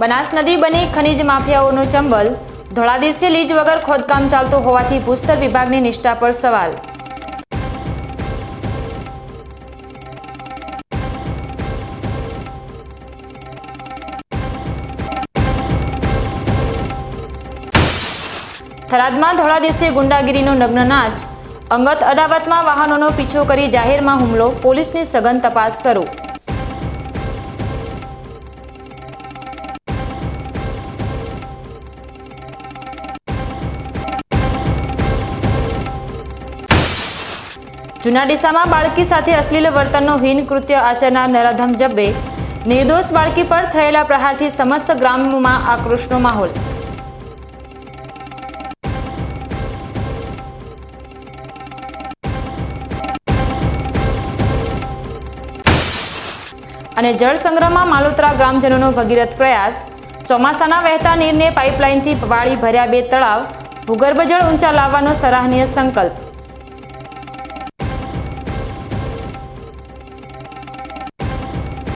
બનાસ નદી બની ખનીજ માફિયાઓનો ચંબલ, ધોળા દિવસે લીજ વગર ખોદકામ ચાલતું હોવાથી ભૂસ્તર વિભાગની નિષ્ઠા પર સવાલ। થરાદમાં ધોળા દિવસે ગુંડાગીરીનો નગ્ન નાચ, અંગત અદાવતમાં વાહનોનો પીછો કરી જાહેરમાં હુમલો, પોલીસની સઘન તપાસ શરૂ। જૂના ડીસામાં બાળકી સાથે અશ્લીલ વર્તનનો હીન કૃત્ય આચરનાર નરાધમ જબ્બે, નિર્દોષ બાળકી પર થયેલા પ્રહારથી સમસ્ત ગ્રામમાં આક્રોશનો માહોલ। અને જળ સંગ્રહમાં માલોતરા ગ્રામજનોનો ભગીરથ પ્રયાસ, ચોમાસાના વહેતા નીરને પાઇપલાઇનથી વાળી ભર્યા 2 તળાવ, ભૂગર્ભ જળ ઊંચા લાવવાનો સરાહનીય સંકલ્પ।